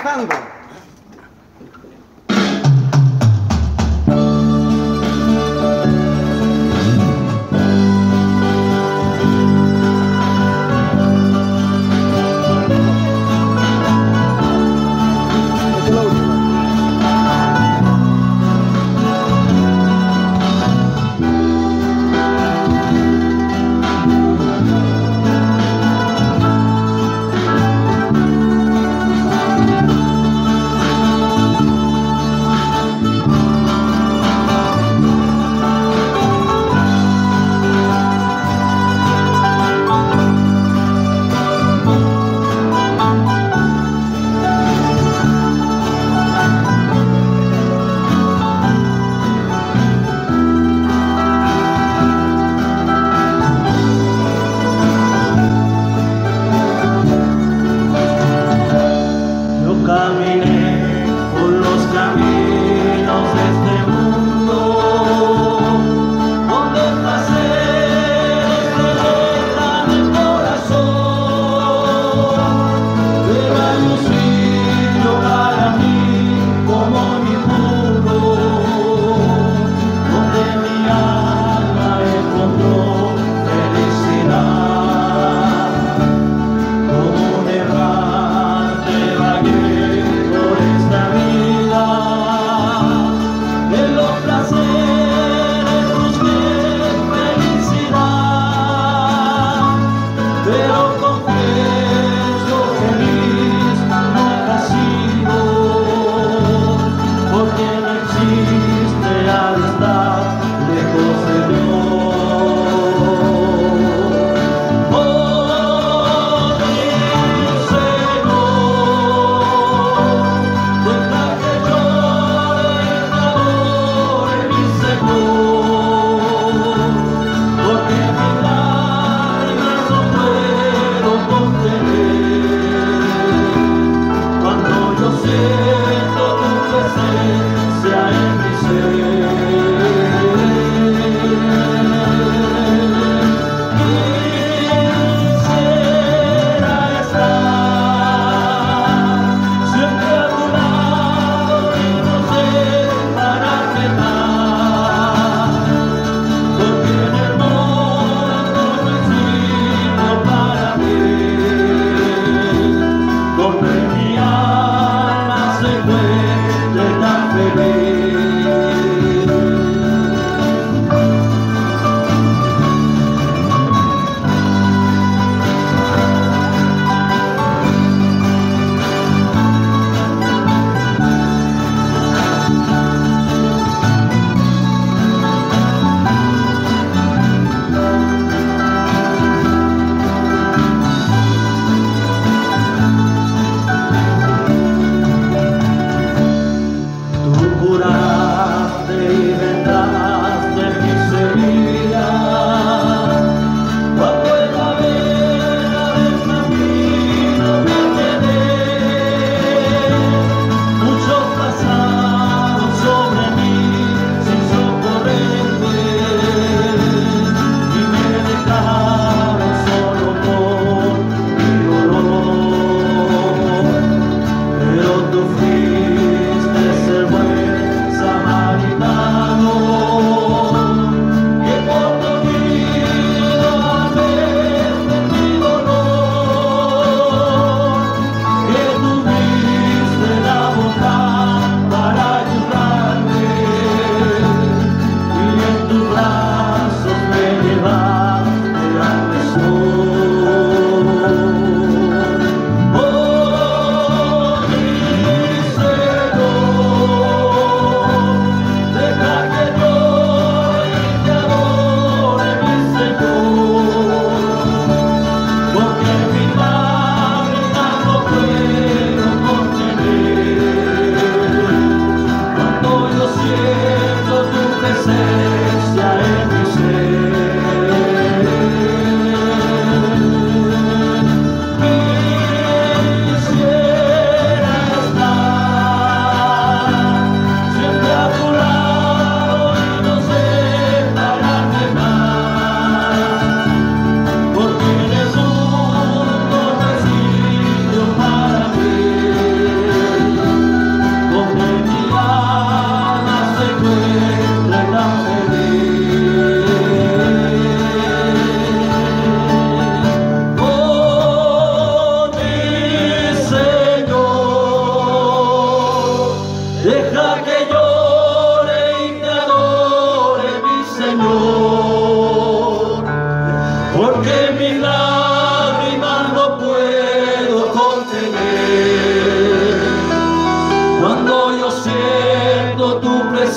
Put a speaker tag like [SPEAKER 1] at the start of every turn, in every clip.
[SPEAKER 1] pasando?
[SPEAKER 2] Caminé por los caminos de este mundo, donde placeres deleitan el corazón, pero hay un sitio para mí como mi mundo, donde mi alma encontró felicidad, como un errante vagué por esta vida, en lo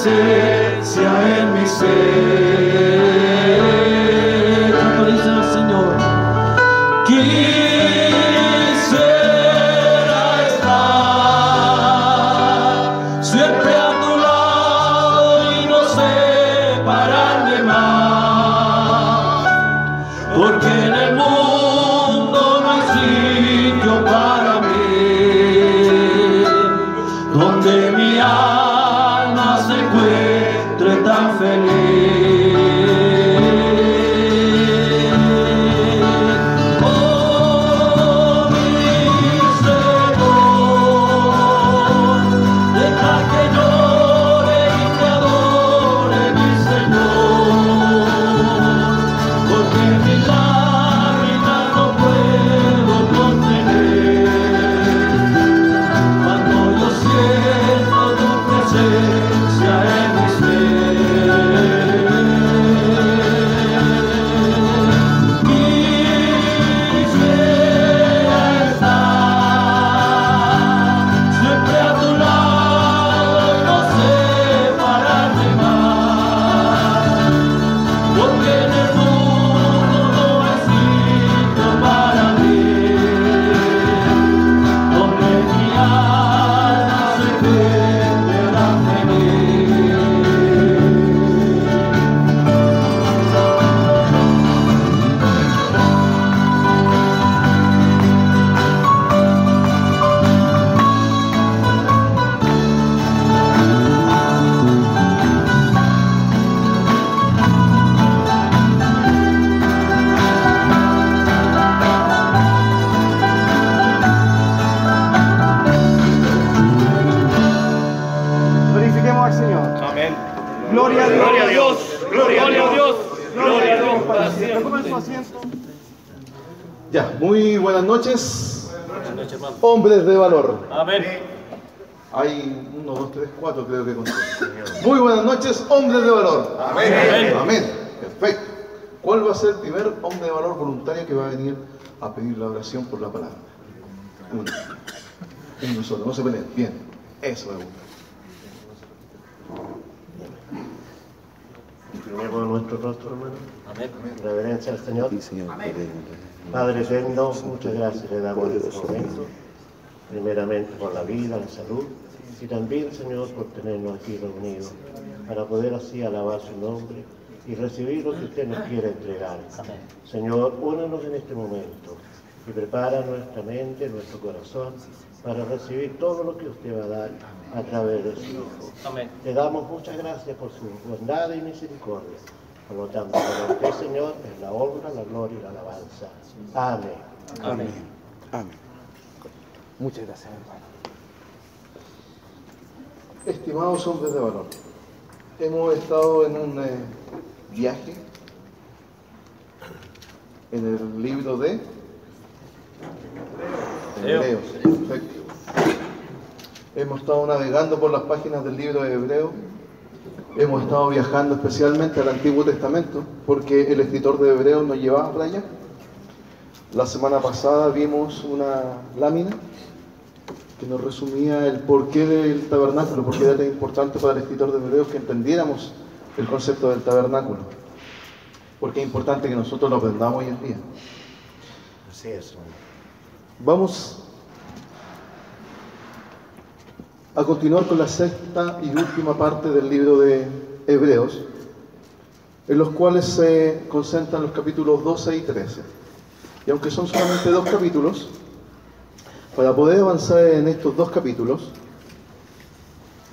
[SPEAKER 2] presencia en mi ser. Como dice el Señor, quisiera estar siempre a tu lado y no separarme más, porque en el mundo no hay sitio para mí donde mi alma se encuentre tan feliz. Oh, mi Señor, deja que llore y te adore, mi Señor, porque mis lágrimas no puedo contener cuando yo siento tu presencia en mi ser. Quisiera estar siempre a tu lado y no separarme más, porque en el mundo no hay sitio para mí donde mi alma se encuentra feliz.
[SPEAKER 1] Glorifiquemos al Señor.
[SPEAKER 3] Amén.
[SPEAKER 1] Gloria a Dios.
[SPEAKER 3] Gloria a Dios. Gloria a Dios. Gloria a Dios para siempre.
[SPEAKER 1] Tomen su asiento.
[SPEAKER 4] Ya, muy buenas noches, hombres de valor.
[SPEAKER 3] Amén.
[SPEAKER 4] Hay 1, 2, 3, 4 creo que conté. Muy buenas noches, hombres de valor.
[SPEAKER 3] Amén.
[SPEAKER 4] Amén. Perfecto. ¿Cuál va a ser el primer hombre de valor voluntario que va a venir a pedir la oración por la palabra? Uno solo, no se peleen. Bien, eso me gusta.
[SPEAKER 5] Inclinemos nuestro rostro, hermano.
[SPEAKER 3] Amén.
[SPEAKER 5] Reverencia al Señor. Padre eterno, muchas gracias le damos en este momento. Primeramente por la vida, la salud y también, Señor, por tenernos aquí reunidos para poder así alabar su nombre y recibir lo que usted nos quiere entregar. Señor, únenos en este momento y prepara nuestra mente, nuestro corazón para recibir todo lo que usted va a dar a través de su Hijo.
[SPEAKER 3] Amén.
[SPEAKER 5] Le damos muchas gracias por su bondad y misericordia. Por lo tanto, para usted, Señor, es la honra, la gloria y la alabanza. Amén.
[SPEAKER 3] Amén.
[SPEAKER 1] Amén. Muchas gracias, hermano.
[SPEAKER 4] Estimados hombres de valor, hemos estado en un viaje en el libro de Hebreos. Perfecto. Hemos estado navegando por las páginas del libro de Hebreos. Hemos estado viajando especialmente al Antiguo Testamento porque el escritor de Hebreos nos llevaba para allá. La semana pasada vimos una lámina que nos resumía el porqué del tabernáculo, por qué era tan importante para el escritor de Hebreos que entendiéramos el concepto del tabernáculo, porque es importante que nosotros lo aprendamos hoy en día.
[SPEAKER 5] Así es, hermano.
[SPEAKER 4] Vamos a continuar con la sexta y última parte del libro de Hebreos, en los cuales se concentran los capítulos 12 y 13. Y aunque son solamente 2 capítulos, para poder avanzar en estos 2 capítulos,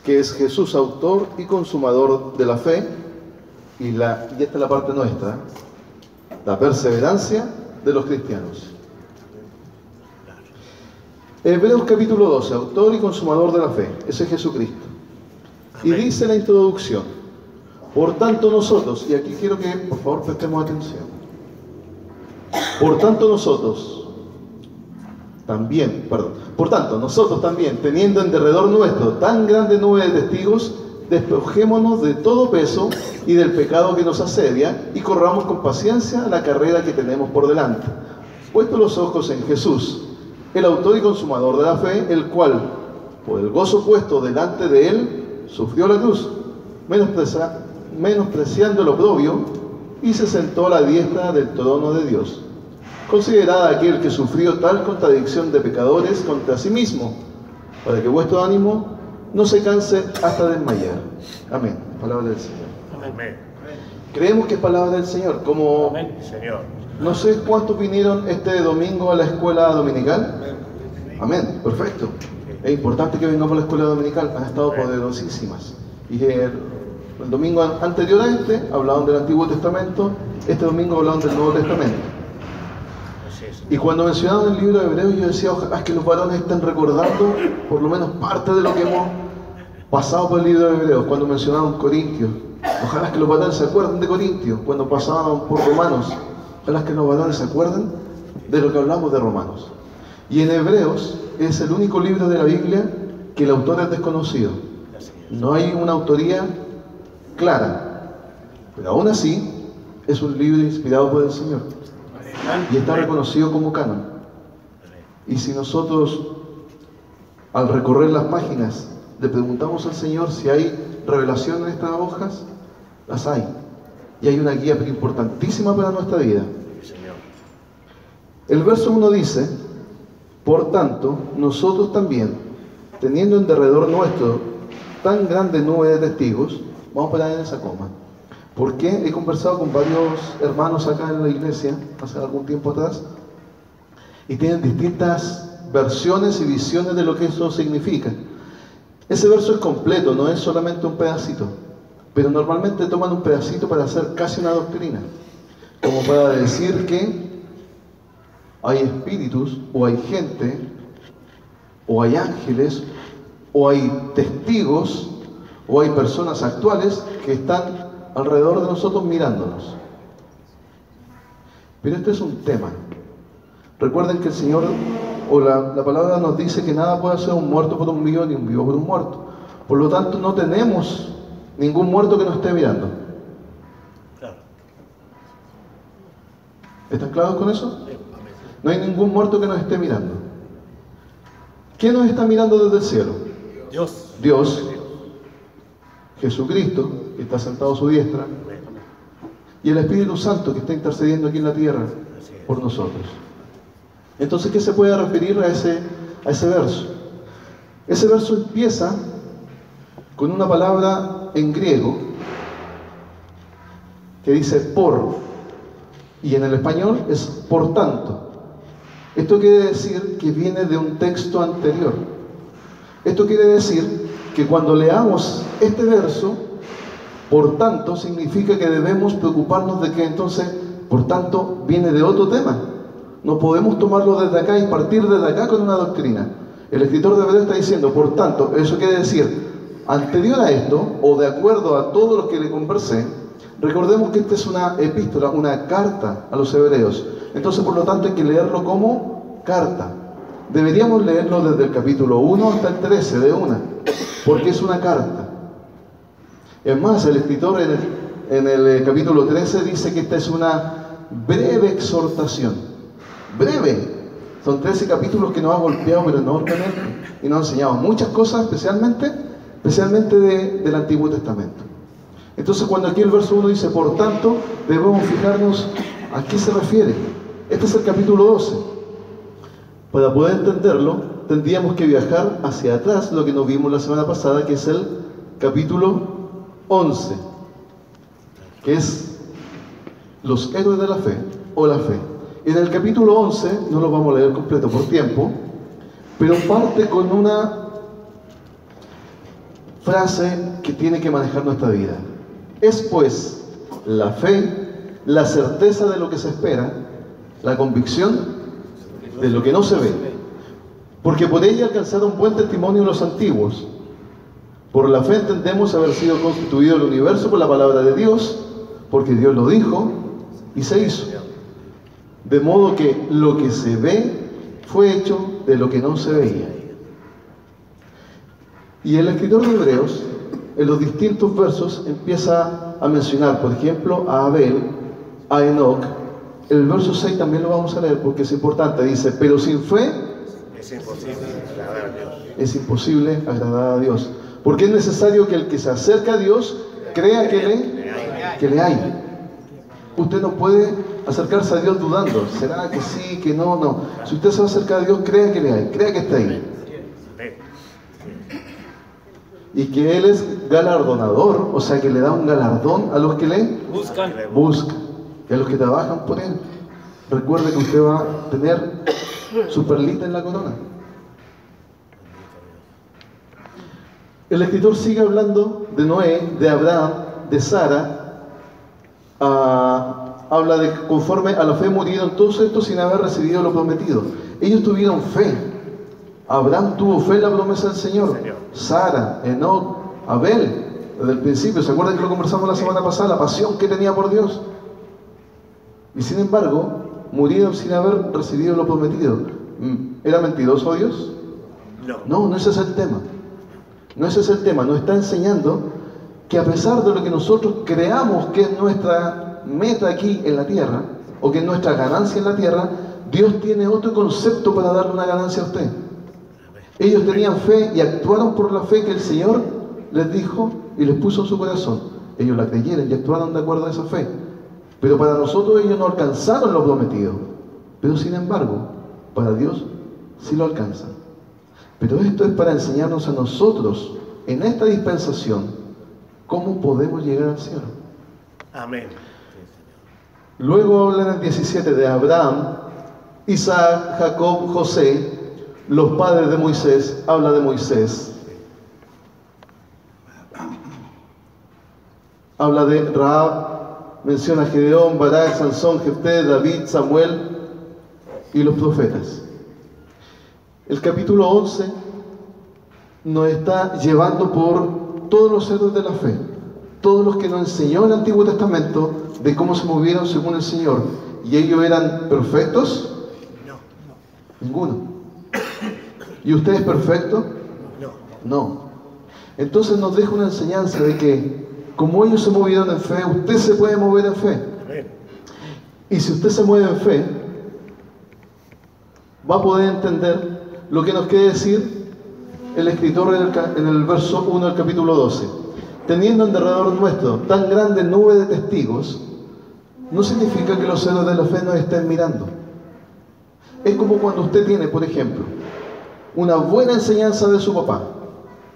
[SPEAKER 4] que es Jesús, autor y consumador de la fe, y esta es la parte nuestra, la perseverancia de los cristianos. Hebreos capítulo 12, autor y consumador de la fe, ese es Jesucristo. Y dice la introducción, por tanto nosotros, y aquí quiero que por favor prestemos atención, por tanto nosotros también, teniendo en derredor nuestro tan grande nube de testigos, despojémonos de todo peso y del pecado que nos asedia y corramos con paciencia la carrera que tenemos por delante, puestos los ojos en Jesús, el autor y consumador de la fe, el cual, por el gozo puesto delante de él, sufrió la cruz, menospreciando el oprobio, y se sentó a la diestra del trono de Dios. Considerad aquel que sufrió tal contradicción de pecadores contra sí mismo, para que vuestro ánimo no se canse hasta desmayar. Amén. Palabra del Señor.
[SPEAKER 5] Amén.
[SPEAKER 4] Creemos que es palabra del Señor. Como
[SPEAKER 5] Amén, Señor.
[SPEAKER 4] no sé cuántos vinieron este domingo a la escuela dominical. Amén. Perfecto. Es importante que vengamos a la escuela dominical. Han estado poderosísimas. Y el domingo anterior a este hablaban del Antiguo Testamento. Este domingo hablaban del Nuevo Testamento. Y cuando mencionaban el libro de Hebreos, yo decía, ojalá que los varones estén recordando por lo menos parte de lo que hemos pasado por el libro de Hebreos. Cuando mencionaban Corintios, ojalá que los varones se acuerden de Corintios. Cuando pasaban por Romanos, ojalá que los varones se acuerden de lo que hablamos de Romanos. Y en Hebreos es el único libro de la Biblia que el autor es desconocido. No hay una autoría clara, pero aún así es un libro inspirado por el Señor y está reconocido como canon. Y si nosotros al recorrer las páginas le preguntamos al Señor si hay revelación en estas hojas, las hay, y hay una guía importantísima para nuestra vida. El verso 1 dice: por tanto, nosotros también, teniendo en derredor nuestro tan grande nube de testigos, vamos a parar en esa coma, porque he conversado con varios hermanos acá en la iglesia hace algún tiempo atrás, y tienen distintas versiones y visiones de lo que eso significa. Ese verso es completo, no es solamente un pedacito, pero normalmente toman un pedacito para hacer casi una doctrina, como para decir que hay espíritus, o hay gente, o hay ángeles, o hay testigos, o hay personas actuales que están alrededor de nosotros mirándonos. Pero este es un tema. Recuerden que el Señor, o la palabra nos dice que nada puede ser un muerto por un vivo, ni un vivo por un muerto. Por lo tanto, no tenemos ningún muerto que nos esté mirando. ¿Están claros con eso? No hay ningún muerto que nos esté mirando. ¿Quién nos está mirando desde el cielo?
[SPEAKER 5] Dios.
[SPEAKER 4] Dios. Jesucristo, que está sentado a su diestra, y el Espíritu Santo, que está intercediendo aquí en la tierra por nosotros. Entonces, ¿qué se puede referir a ese verso? Ese verso empieza con una palabra en griego que dice por, y en el español es por tanto. Esto quiere decir que viene de un texto anterior. Esto quiere decir que cuando leamos este verso, por tanto, significa que debemos preocuparnos de que entonces, por tanto, viene de otro tema. No podemos tomarlo desde acá y partir desde acá con una doctrina. El escritor de Hebreos está diciendo, por tanto, eso quiere decir, anterior a esto, o de acuerdo a todo lo que le conversé, recordemos que esta es una epístola, una carta a los hebreos. Entonces, por lo tanto, hay que leerlo como carta. Deberíamos leerlo desde el capítulo 1 hasta el 13 de una, porque es una carta. Es más, el escritor en el capítulo 13 dice que esta es una breve exhortación. Breve. Son 13 capítulos que nos ha golpeado pero enormemente y nos ha enseñado muchas cosas, especialmente del Antiguo Testamento. Entonces, cuando aquí el verso 1 dice, por tanto, debemos fijarnos a qué se refiere. Este es el capítulo 12. Para poder entenderlo, tendríamos que viajar hacia atrás, lo que nos vimos la semana pasada, que es el capítulo 11, que es los héroes de la fe, o la fe. En el capítulo 11, no lo vamos a leer completo por tiempo, pero parte con una frase que tiene que manejar nuestra vida. Es pues la fe, la certeza de lo que se espera, la convicción de lo que no se ve, porque por ella alcanzaron buen testimonio los antiguos. Por la fe entendemos haber sido constituido el universo por la palabra de Dios, porque Dios lo dijo y se hizo. De modo que lo que se ve fue hecho de lo que no se veía. Y el escritor de Hebreos, en los distintos versos, empieza a mencionar, por ejemplo, a Abel, a Enoc. El verso 6 también lo vamos a leer porque es importante. Dice, pero sin fe
[SPEAKER 5] Es imposible agradar a Dios.
[SPEAKER 4] es imposible agradar a Dios. Porque es necesario que el que se acerca a Dios crea que le hay. Usted no puede acercarse a Dios dudando. ¿Será que sí, que no? No. Si usted se va a acercar a Dios, crea que le hay, crea que está ahí. Y que Él es galardonador, o sea que le da un galardón a los que le buscan y a los que trabajan por Él. Recuerde que usted va a tener su perlita en la corona. El escritor sigue hablando de Noé, de Abraham, de Sara. Habla de conforme a la fe murieron todos estos sin haber recibido lo prometido. Ellos tuvieron fe. Abraham tuvo fe en la promesa del Señor. Sara, Enoc, Abel, desde el principio. ¿Se acuerdan que lo conversamos la semana pasada? La pasión que tenía por Dios. Y sin embargo, murieron sin haber recibido lo prometido. ¿Era mentiroso Dios? No, ese es el tema. No ese es el tema. Nos está enseñando que a pesar de lo que nosotros creamos que es nuestra meta aquí en la tierra, o que es nuestra ganancia en la tierra, Dios tiene otro concepto para darle una ganancia a usted. Ellos tenían fe y actuaron por la fe que el Señor les dijo y les puso en su corazón. Ellos la creyeron y actuaron de acuerdo a esa fe. Pero para nosotros ellos no alcanzaron lo prometido. Pero sin embargo, para Dios sí lo alcanzan. Pero esto es para enseñarnos a nosotros, en esta dispensación, cómo podemos llegar al cielo.
[SPEAKER 5] Amén.
[SPEAKER 4] Luego habla en el 17 de Abraham, Isaac, Jacob, José, los padres de Moisés. Habla de Moisés. Habla de Rahab, menciona a Gedeón, Barak, Sansón, Jefté, David, Samuel y los profetas. El capítulo 11 nos está llevando por todos los héroes de la fe, todos los que nos enseñó el Antiguo Testamento de cómo se movieron según el Señor. ¿Y ellos eran perfectos?
[SPEAKER 5] No.
[SPEAKER 4] Ninguno. ¿Y usted es perfecto? No. Entonces nos deja una enseñanza de que como ellos se movieron en fe, usted se puede mover en fe. Y si usted se mueve en fe, va a poder entender lo que nos quiere decir el escritor en el verso 1 del capítulo 12. Teniendo en derredor nuestro tan grande nube de testigos, no significa que los héroes de la fe nos estén mirando. Es como cuando usted tiene, por ejemplo, una buena enseñanza de su papá,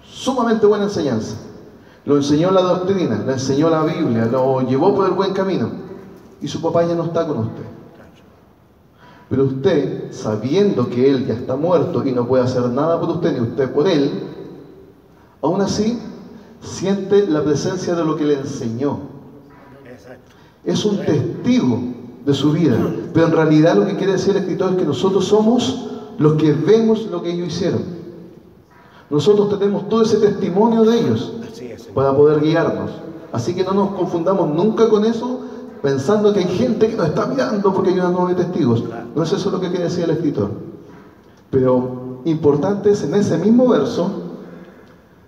[SPEAKER 4] sumamente buena enseñanza. Lo enseñó la doctrina, le enseñó la Biblia, lo llevó por el buen camino, y su papá ya no está con usted. Pero usted, sabiendo que él ya está muerto y no puede hacer nada por usted ni usted por él, aún así siente la presencia de lo que le enseñó. Es un testigo de su vida, pero en realidad lo que quiere decir el escritor es que nosotros somos los que vemos lo que ellos hicieron. Nosotros tenemos todo ese testimonio de ellos para poder guiarnos. Así que no nos confundamos nunca con eso, pensando que hay gente que nos está mirando porque hay una nube de testigos. No es eso lo que quiere decir el escritor. Pero importante es en ese mismo verso: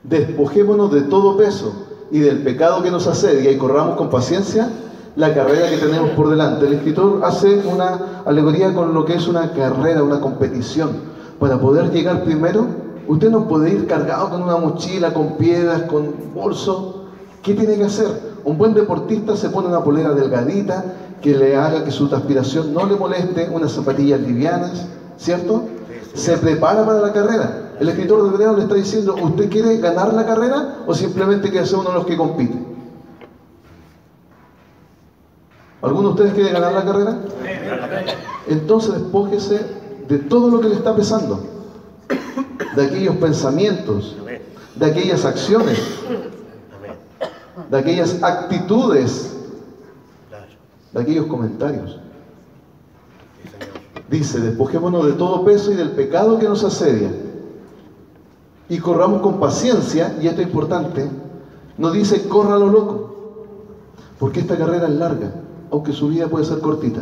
[SPEAKER 4] despojémonos de todo peso y del pecado que nos asedia y corramos con paciencia la carrera que tenemos por delante. El escritor hace una alegoría con lo que es una carrera, una competición. Para poder llegar primero, usted no puede ir cargado con una mochila, con piedras, con bolso. ¿Qué tiene que hacer? Un buen deportista se pone una polera delgadita que le haga que su transpiración no le moleste, unas zapatillas livianas, ¿cierto? Se prepara para la carrera. El escritor de Hebreos le está diciendo: ¿usted quiere ganar la carrera o simplemente quiere ser uno de los que compite? ¿Alguno de ustedes quiere ganar la carrera? Entonces despójese de todo lo que le está pesando, de aquellos pensamientos, de aquellas acciones, de aquellas actitudes, de aquellos comentarios. Dice: despojémonos de todo peso y del pecado que nos asedia y corramos con paciencia. Y esto es importante, no dice corra a lo loco, porque esta carrera es larga, aunque su vida puede ser cortita.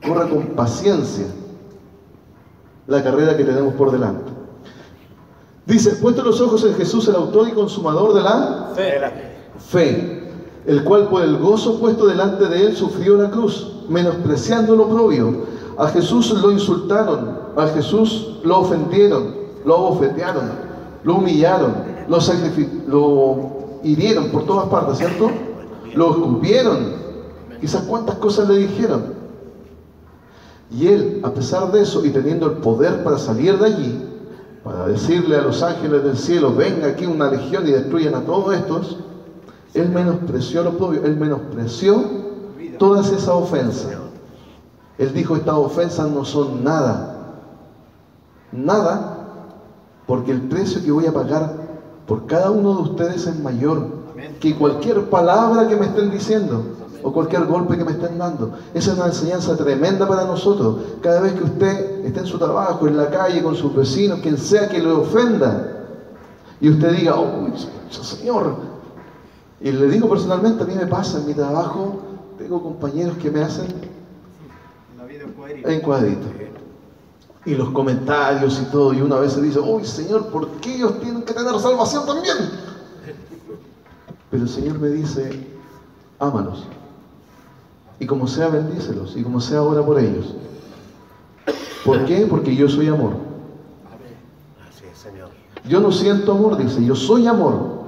[SPEAKER 4] Corra con paciencia la carrera que tenemos por delante. Dice: puesto los ojos en Jesús, el autor y consumador de la fe, el cual por el gozo puesto delante de él sufrió la cruz, menospreciando lo oprobio. A Jesús lo insultaron, a Jesús lo ofendieron, lo abofetearon, lo humillaron, lo hirieron por todas partes, ¿cierto? Lo escupieron, quizás cuántas cosas le dijeron. Y él, a pesar de eso, y teniendo el poder para salir de allí, para decirle a los ángeles del cielo, venga aquí una legión y destruyan a todos estos, él menospreció lo propio, él menospreció todas esas ofensas. Él dijo, estas ofensas no son nada, nada, porque el precio que voy a pagar por cada uno de ustedes es mayor que cualquier palabra que me estén diciendo o cualquier golpe que me estén dando. Esa es una enseñanza tremenda para nosotros. Cada vez que usted esté en su trabajo, en la calle, con sus vecinos, quien sea que le ofenda, y usted diga, oh, Señor, y le digo personalmente, a mí me pasa en mi trabajo, tengo compañeros que me hacen en cuadrito. Y los comentarios y todo, y una vez se dice, uy, Señor, ¿por qué ellos tienen que tener salvación también? Pero el Señor me dice, ámalos. Y como sea, bendícelos. Y como sea, ora por ellos. ¿Por qué? Porque yo soy amor.
[SPEAKER 5] Así es, Señor.
[SPEAKER 4] Yo no siento amor, dice, yo soy amor.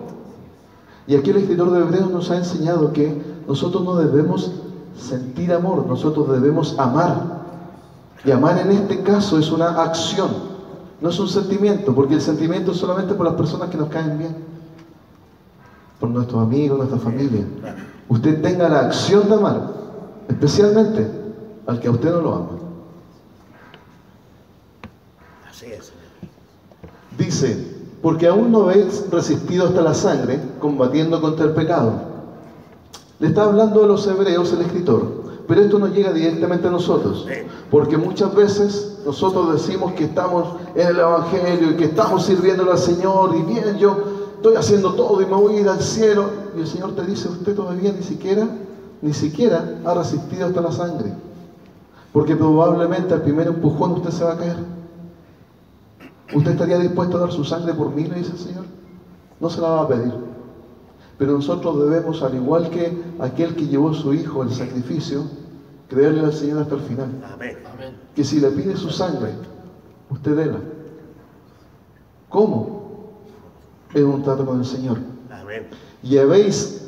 [SPEAKER 4] Y aquí el escritor de Hebreos nos ha enseñado que nosotros no debemos sentir amor, nosotros debemos amar. Y amar en este caso es una acción, no es un sentimiento, porque el sentimiento es solamente por las personas que nos caen bien, por nuestros amigos, nuestra familia. Usted tenga la acción de amar, especialmente al que a usted no lo ama.
[SPEAKER 5] Así es, Señor.
[SPEAKER 4] Dice, porque aún no habéis resistido hasta la sangre, combatiendo contra el pecado. Le está hablando a los hebreos el escritor. Pero esto no llega directamente a nosotros, porque muchas veces nosotros decimos que estamos en el Evangelio y que estamos sirviéndole al Señor, y bien, yo estoy haciendo todo y me voy a ir al cielo, y el Señor te dice, usted todavía ni siquiera ha resistido hasta la sangre, porque probablemente al primer empujón usted se va a caer. ¿Usted estaría dispuesto a dar su sangre por mí?, le dice el Señor. No se la va a pedir. Pero nosotros debemos, al igual que aquel que llevó a su hijo al sacrificio, creerle al Señor hasta el final.
[SPEAKER 5] Amén.
[SPEAKER 4] Que si le pide su sangre, usted déla. ¿Cómo? Es un trato con el Señor.
[SPEAKER 5] Amén.
[SPEAKER 4] Y habéis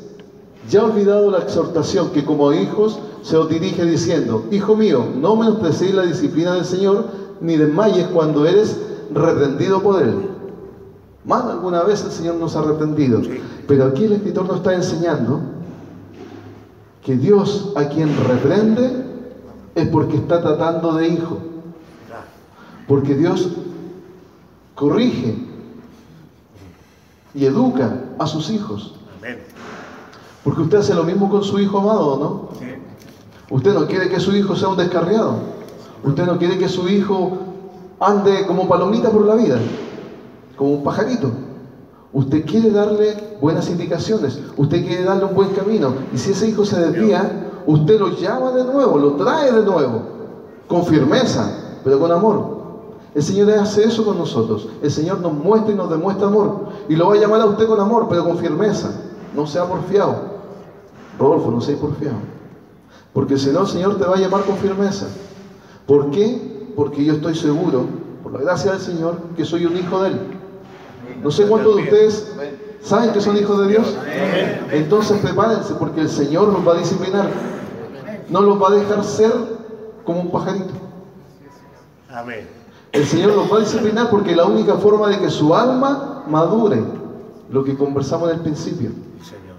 [SPEAKER 4] ya olvidado la exhortación que como hijos se os dirige diciendo, hijo mío, no menosprecies la disciplina del Señor, ni desmayes cuando eres reprendido por Él. Más de alguna vez el Señor nos ha reprendido. Pero aquí el escritor nos está enseñando que Dios a quien reprende es porque está tratando de hijo. Porque Dios corrige y educa a sus hijos.
[SPEAKER 5] Amén.
[SPEAKER 4] Porque usted hace lo mismo con su hijo amado, ¿no?
[SPEAKER 5] Sí.
[SPEAKER 4] Usted no quiere que su hijo sea un descarriado. Usted no quiere que su hijo ande como palomita por la vida, como un pajarito. Usted quiere darle buenas indicaciones, usted quiere darle un buen camino, y si ese hijo se desvía, usted lo llama de nuevo, lo trae de nuevo, con firmeza, pero con amor. El Señor hace eso con nosotros. El Señor nos muestra y nos demuestra amor, y lo va a llamar a usted con amor, pero con firmeza. No sea porfiado. Rodolfo, no sea porfiado, porque si no, el Señor te va a llamar con firmeza. ¿Por qué? Porque yo estoy seguro, por la gracia del Señor, que soy un hijo de Él. No sé cuántos de ustedes saben que son hijos de Dios. Entonces prepárense, porque el Señor los va a disciplinar. No los va a dejar ser como un pajarito.
[SPEAKER 5] Amén.
[SPEAKER 4] El Señor los va a disciplinar porque la única forma de que su alma madure, lo que conversamos en el principio.
[SPEAKER 5] Señor.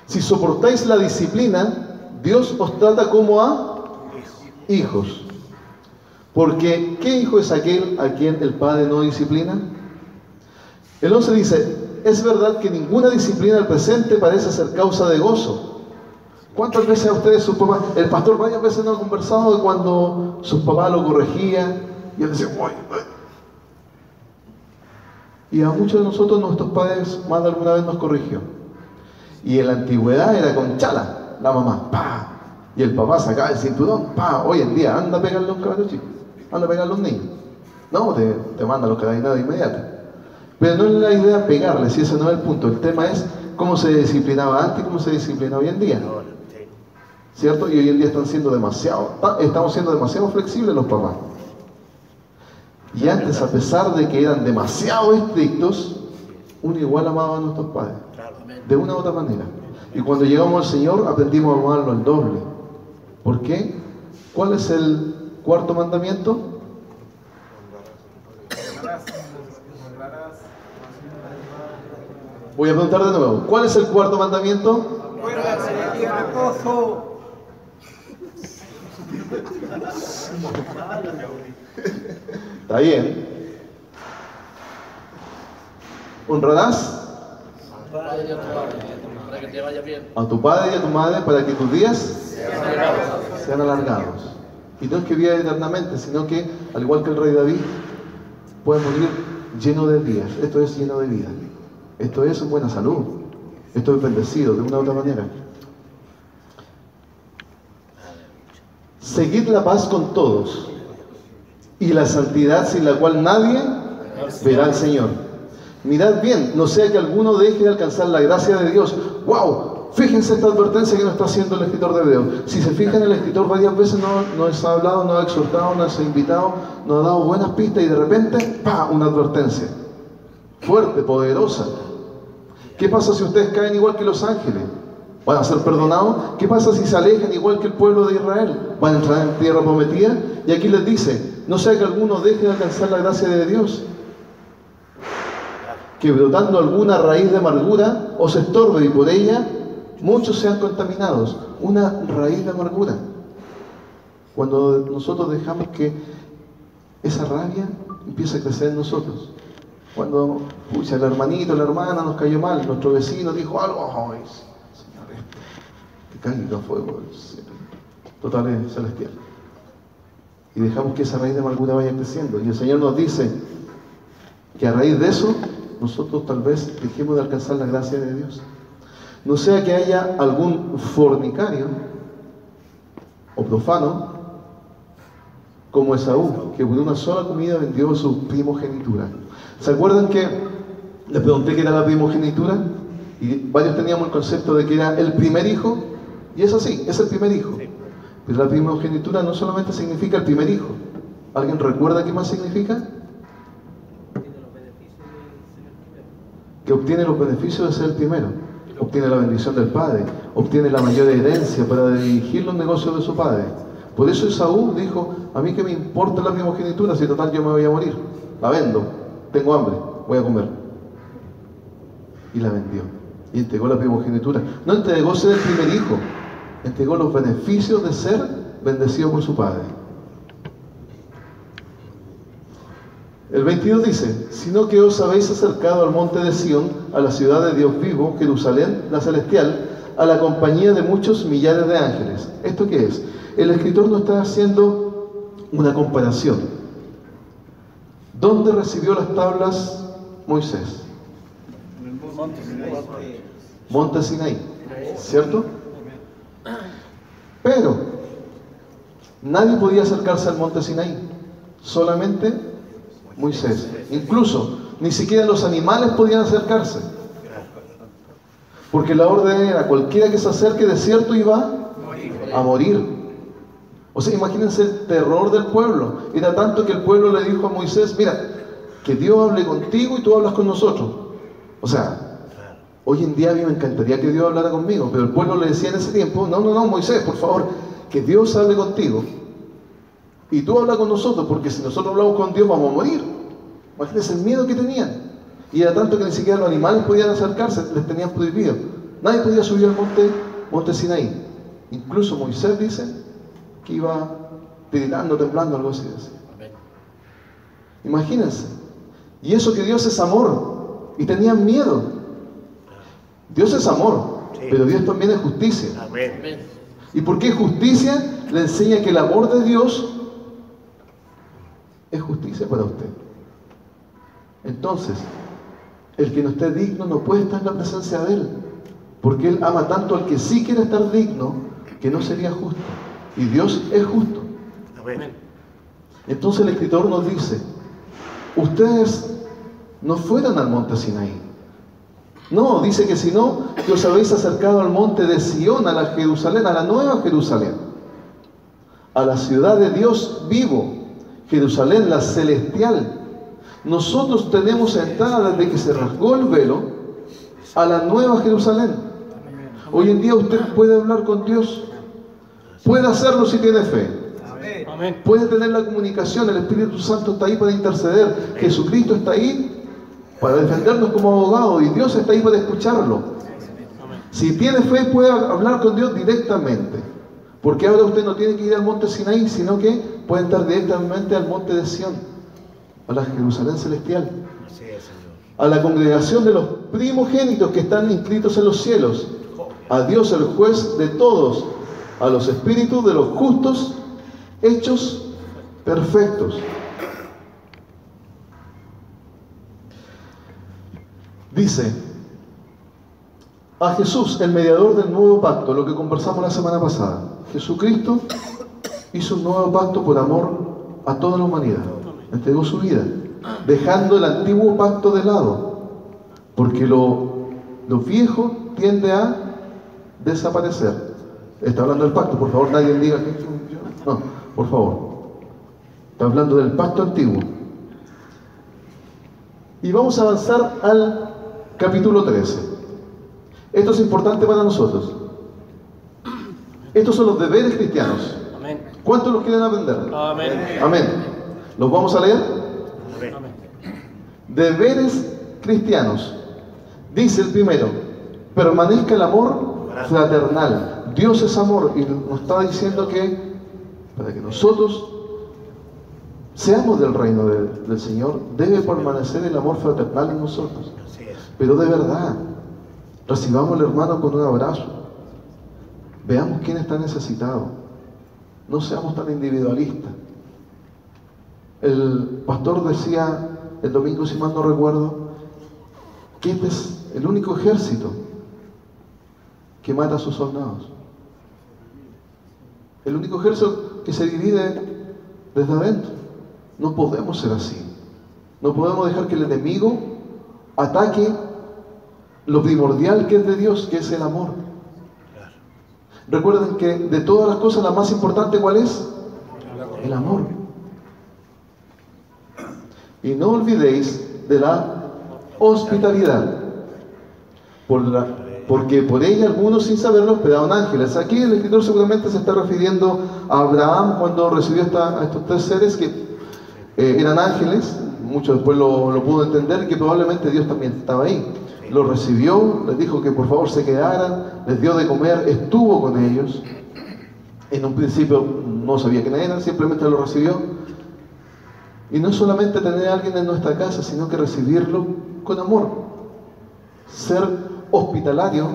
[SPEAKER 4] Si soportáis la disciplina, Dios os trata como a hijos. Porque ¿qué hijo es aquel a quien el Padre no disciplina? El 11 dice, es verdad que ninguna disciplina al presente parece ser causa de gozo. ¿Cuántas veces a ustedes sus papás, el pastor varias veces nos ha conversado de cuando sus papás lo corregían y él decía, uy. Y a muchos de nosotros nuestros padres más de alguna vez nos corrigió. Y en la antigüedad era con chala, la mamá, ¡pah! Y el papá sacaba el cinturón, ¡pah! Hoy en día anda a pegarle a un cabrón chico, anda a pegarle a un niño. No, te manda los carabineros de inmediato. Pero no es la idea pegarle, si ese no es el punto. El tema es cómo se disciplinaba antes y cómo se disciplina hoy en día. ¿Cierto? Y hoy en día estamos siendo demasiado flexibles los papás. Y antes, a pesar de que eran demasiado estrictos, uno igual amaba a nuestros padres, de una u otra manera. Y cuando llegamos al Señor aprendimos a amarlo al doble. ¿Por qué? ¿Cuál es el cuarto mandamiento? Voy a preguntar de nuevo. ¿Cuál es el cuarto mandamiento? Está bien. ¿Honrarás
[SPEAKER 3] para que te vaya bien
[SPEAKER 4] a tu padre y a tu madre para que tus días sean alargados? Y no es que viva eternamente, sino que, al igual que el rey David, puede morir lleno de días. Esto es lleno de vida. Esto es buena salud. Esto es bendecido de una u otra manera. Seguid la paz con todos y la santidad sin la cual nadie verá al Señor. Mirad bien, no sea que alguno deje de alcanzar la gracia de Dios. ¡Wow! Fíjense esta advertencia que nos está haciendo el escritor de Hebreos. Si se fijan, el escritor varias veces nos ha hablado, nos ha exhortado, nos ha invitado, nos ha dado buenas pistas y de repente, ¡pah!, una advertencia. Fuerte, poderosa. ¿Qué pasa si ustedes caen igual que los ángeles? ¿Van a ser perdonados? ¿Qué pasa si se alejan igual que el pueblo de Israel? ¿Van a entrar en tierra prometida? Y aquí les dice, no sea que alguno deje de alcanzar la gracia de Dios, que brotando alguna raíz de amargura os estorbe y por ella muchos sean contaminados. Una raíz de amargura. Cuando nosotros dejamos que esa rabia empiece a crecer en nosotros. Cuando, pucha, el hermanito, la hermana nos cayó mal, nuestro vecino dijo algo, ¡ay, Señor, que caiga fuego del cielo! Total es celestial. Y dejamos que esa raíz de amargura vaya creciendo. Y el Señor nos dice que a raíz de eso, nosotros tal vez dejemos de alcanzar la gracia de Dios. No sea que haya algún fornicario o profano como Esaú, que por una sola comida vendió su primogenitura. ¿Se acuerdan que les pregunté qué era la primogenitura? Y varios teníamos el concepto de que era el primer hijo, y es así, es el primer hijo. Pero la primogenitura no solamente significa el primer hijo. ¿Alguien recuerda qué más significa? Que obtiene los beneficios de ser el primero. Obtiene la bendición del padre, obtiene la mayor herencia para dirigir los negocios de su padre. Por eso Esaú dijo, a mí que me importa la primogenitura, si total yo me voy a morir. La vendo, tengo hambre, voy a comer. Y la vendió. Y entregó la primogenitura. No entregó ser el primer hijo, entregó los beneficios de ser bendecido por su padre. El 22 dice, sino que os habéis acercado al monte de Sión, a la ciudad de Dios vivo, Jerusalén, la celestial, a la compañía de muchos millares de ángeles. ¿Esto qué es? El escritor nos está haciendo una comparación. ¿Dónde recibió las tablas Moisés? Monte Sinaí, ¿cierto? Pero nadie podía acercarse al monte Sinaí, solamente Moisés. Incluso ni siquiera los animales podían acercarse, porque la orden era cualquiera que se acerque de cierto iba a morir. O sea, imagínense el terror del pueblo. Era tanto que el pueblo le dijo a Moisés, mira, que Dios hable contigo y tú hablas con nosotros. O sea, hoy en día a mí me encantaría que Dios hablara conmigo, pero el pueblo le decía en ese tiempo, no, Moisés, por favor, que Dios hable contigo y tú hablas con nosotros, porque si nosotros hablamos con Dios vamos a morir. Imagínense el miedo que tenían. Y era tanto que ni siquiera los animales podían acercarse, les tenían prohibido. Nadie podía subir al monte Sinaí. Incluso Moisés dice que iba tiritando, temblando, algo así. Imagínense. Y eso que Dios es amor. Y tenían miedo. Dios es amor, pero Dios también es justicia. ¿Y por qué justicia? Le enseña que el amor de Dios es justicia para usted. Entonces, el que no esté digno no puede estar en la presencia de Él, porque Él ama tanto al que sí quiere estar digno, que no sería justo. Y Dios es justo. Entonces el escritor nos dice, ustedes no fueron al monte Sinaí. No, dice que sino que os habéis acercado al monte de Sión, a la Jerusalén, a la nueva Jerusalén, a la ciudad de Dios vivo, Jerusalén la celestial. Nosotros tenemos entrada desde que se rasgó el velo a la nueva Jerusalén. Hoy en día usted puede hablar con Dios. Puede hacerlo si tiene fe. Puede tener la comunicación. El Espíritu Santo está ahí para interceder. Jesucristo está ahí para defendernos como abogado. Y Dios está ahí para escucharlo. Si tiene fe, puede hablar con Dios directamente. Porque ahora usted no tiene que ir al monte Sinaí, sino que puede entrar directamente al monte de Sión, a la Jerusalén celestial, a la congregación de los primogénitos que están inscritos en los cielos, a Dios el juez de todos, a los espíritus de los justos hechos perfectos. Dice, a Jesús, el mediador del nuevo pacto, lo que conversamos la semana pasada. Jesucristo hizo un nuevo pacto por amor a toda la humanidad. Entregó su vida, dejando el antiguo pacto de lado, porque lo viejo tiende a desaparecer. Está hablando del pacto, por favor, nadie diga que no, por favor. Está hablando del pacto antiguo. Y vamos a avanzar al capítulo 13. Esto es importante para nosotros. Estos son los deberes cristianos.
[SPEAKER 3] Amén.
[SPEAKER 4] ¿Cuántos los quieren aprender?
[SPEAKER 3] Amén.
[SPEAKER 4] Amén. ¿Los vamos a leer?
[SPEAKER 3] Amén.
[SPEAKER 4] Deberes cristianos. Dice el primero, permanezca el amor fraternal. Dios es amor y nos está diciendo que para que nosotros seamos del reino del Señor, debe permanecer el amor fraternal en nosotros. Pero de verdad, recibamos al hermano con un abrazo. Veamos quién está necesitado. No seamos tan individualistas. El pastor decía el domingo, si mal no recuerdo, que este es el único ejército que mata a sus soldados. El único ejército que se divide desde adentro. No podemos ser así. No podemos dejar que el enemigo ataque lo primordial que es de Dios, que es el amor. Recuerden que de todas las cosas la más importante, ¿cuál es? El amor. Y no olvidéis de la hospitalidad, porque por ella algunos sin saberlo hospedaban ángeles. Aquí el escritor seguramente se está refiriendo a Abraham cuando recibió a estos tres seres que eran ángeles. Muchos después lo pudo entender, que probablemente Dios también estaba ahí. Los recibió, les dijo que por favor se quedaran, les dio de comer, estuvo con ellos. En un principio no sabía quién eran, simplemente lo recibió. Y no solamente tener a alguien en nuestra casa, sino que recibirlo con amor. Ser hospitalario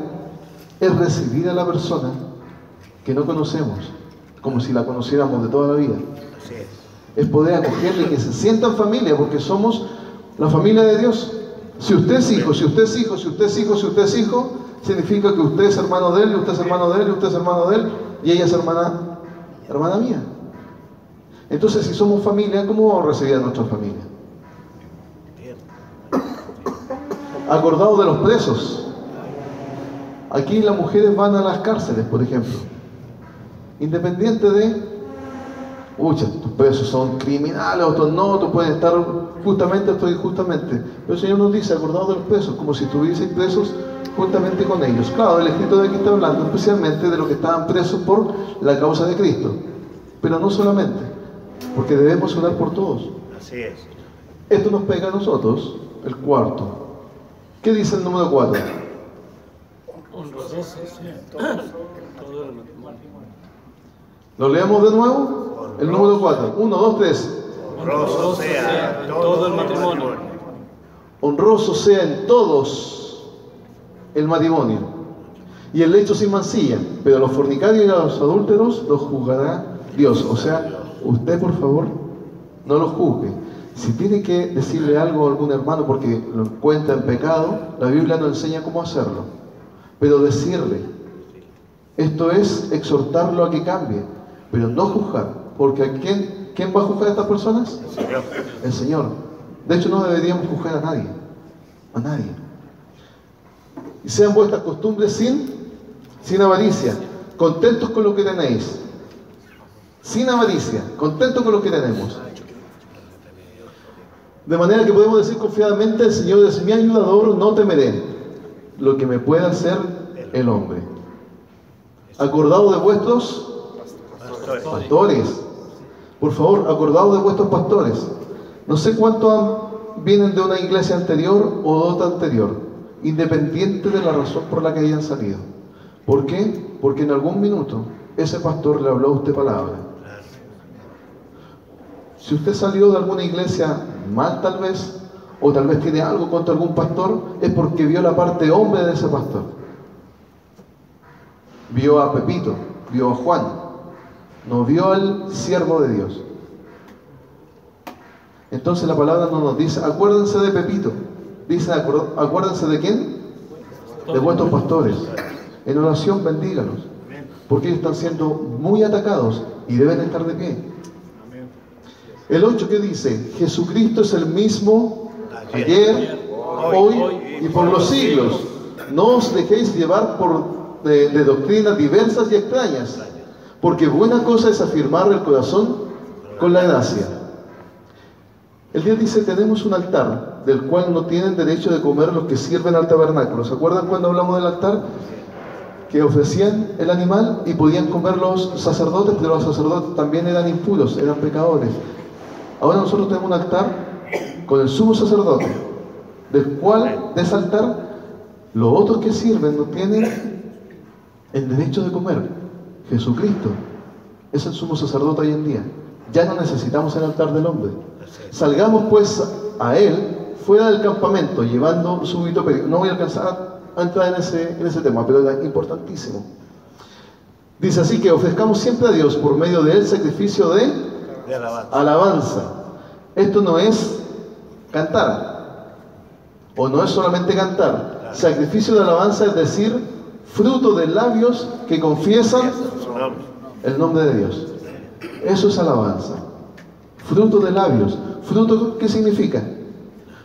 [SPEAKER 4] es recibir a la persona que no conocemos, como si la conociéramos de toda la vida. Es poder acogerle y que se sienta en familia, porque somos la familia de Dios. Si usted es hijo, si usted es hijo, si usted es hijo, si usted es hijo, significa que usted es hermano de él, y usted es hermano de él, y usted es hermano de él, y ella es hermana mía. Entonces, si somos familia, ¿cómo vamos a recibir a nuestra familia? Acordado de los presos. Aquí las mujeres van a las cárceles, por ejemplo. Independiente de, tus presos son criminales, otros no, tú puedes estar justamente, otros injustamente. Pero el Señor nos dice, acordado de los presos, como si estuvieseis presos juntamente con ellos. Claro, el escrito de aquí está hablando especialmente de los que estaban presos por la causa de Cristo. Pero no solamente, porque debemos orar por todos.
[SPEAKER 5] Así es.
[SPEAKER 4] Esto nos pega a nosotros, el cuarto. ¿Qué dice el número 4? ¿Lo leemos de nuevo? El número 4. 1, 2, 3.
[SPEAKER 5] Honroso sea en todo el matrimonio.
[SPEAKER 4] Honroso sea en todos el matrimonio. Y el lecho sin mancilla. Pero a los fornicarios y a los adúlteros los juzgará Dios. O sea, usted por favor no los juzgue. Si tiene que decirle algo a algún hermano porque lo encuentra en pecado, la Biblia nos enseña cómo hacerlo. Pero decirle, esto es exhortarlo a que cambie, pero no juzgar. Porque ¿quién va a juzgar a estas personas?
[SPEAKER 5] El Señor.
[SPEAKER 4] El Señor. De hecho, no deberíamos juzgar a nadie. A nadie. Y sean vuestras costumbres sin avaricia, contentos con lo que tenéis. Sin avaricia, contentos con lo que tenemos. De manera que podemos decir confiadamente, el Señor es mi ayudador, no temeré lo que me pueda hacer el hombre. Acordaos de vuestros pastores. Por favor, acordaos de vuestros pastores. No sé cuántos vienen de una iglesia anterior o de otra anterior, independiente de la razón por la que hayan salido. ¿Por qué? Porque en algún minuto ese pastor le habló a usted palabra. Si usted salió de alguna iglesia mal tal vez, o tal vez tiene algo contra algún pastor, es porque vio la parte hombre de ese pastor. Vio a Pepito, vio a Juan, no vio al siervo de Dios. Entonces la palabra no nos dice, acuérdense de Pepito, dice, acuérdense de quién, de vuestros pastores. En oración bendígalos, porque ellos están siendo muy atacados y deben estar de pie. El 8 que dice, Jesucristo es el mismo ayer, hoy y por los siglos. No os dejéis llevar de doctrinas diversas y extrañas, porque buena cosa es afirmar el corazón con la gracia. El 10 dice, tenemos un altar, del cual no tienen derecho de comer los que sirven al tabernáculo. ¿Se acuerdan cuando hablamos del altar? Que ofrecían el animal y podían comer los sacerdotes, pero los sacerdotes también eran impuros, eran pecadores. Ahora nosotros tenemos un altar con el sumo sacerdote, del cual, de ese altar, los otros que sirven no tienen el derecho de comer. Jesucristo es el sumo sacerdote hoy en día. Ya no necesitamos el altar del hombre. Salgamos pues a él fuera del campamento, llevando su vituperio. No voy a alcanzar a entrar en ese tema, pero es importantísimo. Dice así que ofrezcamos siempre a Dios por medio de él sacrificio de alabanza. Esto no es cantar, o no es solamente cantar. Sacrificio de alabanza es decir, fruto de labios que confiesan el nombre de Dios. Eso es alabanza. Fruto de labios. ¿Fruto qué significa?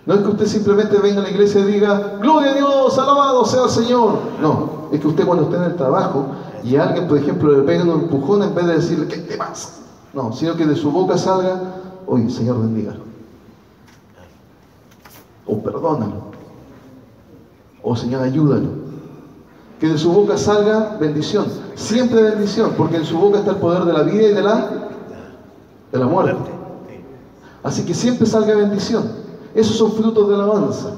[SPEAKER 4] No es que usted simplemente venga a la iglesia y diga, gloria a Dios, alabado sea el Señor. No, es que usted cuando esté en el trabajo y a alguien, por ejemplo, le pega un empujón, en vez de decirle, ¿qué te pasa? No, sino que de su boca salga, oye, Señor, bendígalo. O perdónalo. O Señor, ayúdalo. Que de su boca salga bendición. Siempre bendición, porque en su boca está el poder de la vida y de la muerte. Así que siempre salga bendición. Esos son frutos de alabanza.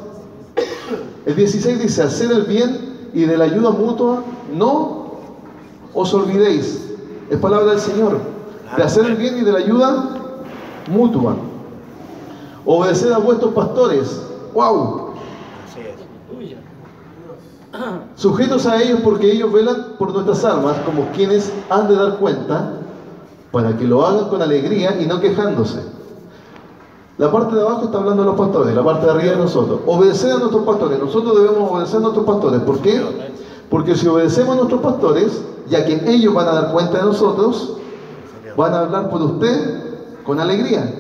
[SPEAKER 4] El 16 dice, hacer el bien y de la ayuda mutua no os olvidéis. Es palabra del Señor. De hacer el bien y de la ayuda mutua. Obedecer a vuestros pastores. ¡Wow! Sujetos a ellos porque ellos velan por nuestras almas como quienes han de dar cuenta para que lo hagan con alegría y no quejándose. La parte de abajo está hablando de los pastores, la parte de arriba de nosotros. Obedecer a nuestros pastores. Nosotros debemos obedecer a nuestros pastores. ¿Por qué? Porque si obedecemos a nuestros pastores, ya que ellos van a dar cuenta de nosotros, van a hablar por usted con alegría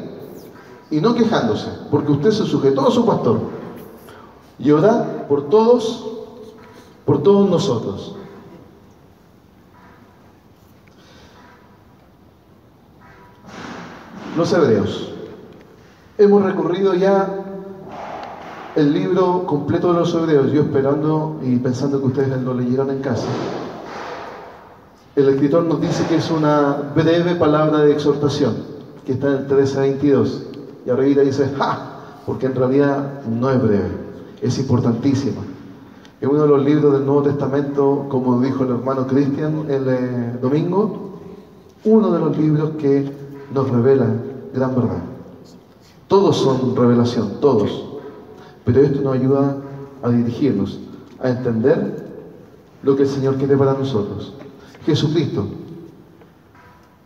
[SPEAKER 4] y no quejándose, porque usted se sujetó a su pastor. Y orar por todos nosotros. Los hebreos. Hemos recorrido ya el libro completo de los hebreos, yo esperando y pensando que ustedes lo leyeron en casa. El escritor nos dice que es una breve palabra de exhortación, que está en el 13:22. Y arriba dice, ¡ja! Porque en realidad no es breve, es importantísima. Es uno de los libros del Nuevo Testamento, como dijo el hermano Cristian el domingo, uno de los libros que nos revela gran verdad. Todos son revelación, todos. Pero esto nos ayuda a dirigirnos, a entender lo que el Señor quiere para nosotros. Jesucristo,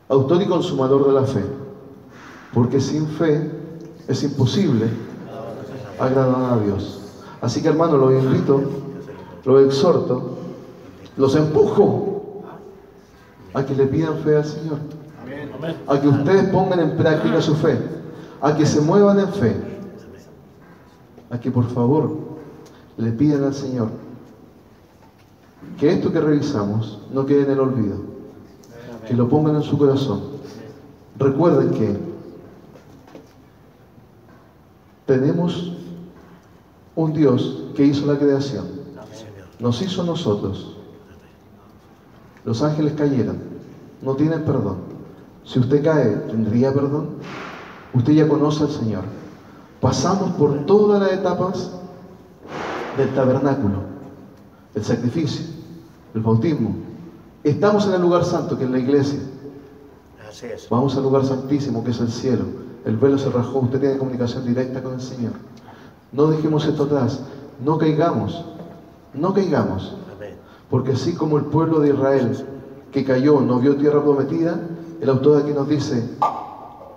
[SPEAKER 4] autor y consumador de la fe. Porque sin fe es imposible agradar a Dios. Así que, hermanos, los invito, los exhorto, los empujo a que le pidan fe al Señor. A que ustedes pongan en práctica su fe. A que se muevan en fe, a que por favor le pidan al Señor que esto que revisamos no quede en el olvido, que lo pongan en su corazón. Recuerden que tenemos un Dios que hizo la creación. Nos hizo a nosotros. Los ángeles cayeron. No tienen perdón. Si usted cae, ¿tendría perdón? Usted ya conoce al Señor. Pasamos por todas las etapas del tabernáculo, el sacrificio, el bautismo. Estamos en el lugar santo, que es la iglesia.
[SPEAKER 5] Así es.
[SPEAKER 4] Vamos al lugar santísimo, que es el cielo. El velo se rajó, usted tiene comunicación directa con el Señor. No dejemos esto atrás, no caigamos, no caigamos.
[SPEAKER 5] Amén.
[SPEAKER 4] Porque así como el pueblo de Israel que cayó, no vio tierra prometida, el autor de aquí nos dice,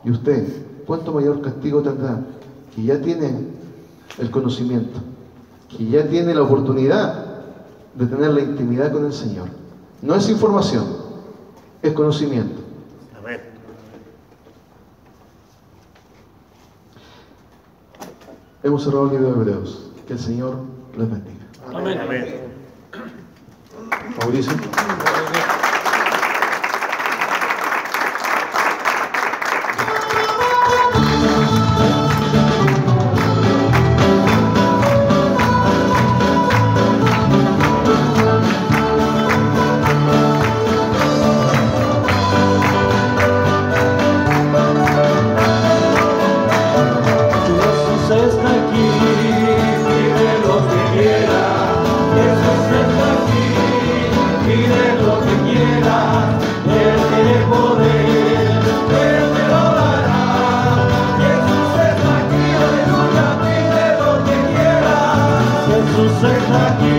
[SPEAKER 4] ¿y usted cuánto mayor castigo tendrá? Que ya tiene el conocimiento, que ya tiene la oportunidad de tener la intimidad con el Señor. No es información, es conocimiento.
[SPEAKER 5] Amén.
[SPEAKER 4] Hemos cerrado el libro de Hebreos. Que el Señor les bendiga.
[SPEAKER 3] Amén.
[SPEAKER 5] Amén.
[SPEAKER 4] Mauricio.
[SPEAKER 2] Jesús está aquí, pide lo que quiera. Jesús está aquí, pide lo que quiera. Él tiene poder, Él te lo dará. Jesús está aquí, aleluya, pide lo que quiera. Jesús está aquí,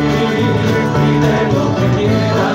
[SPEAKER 2] pide lo que quiera.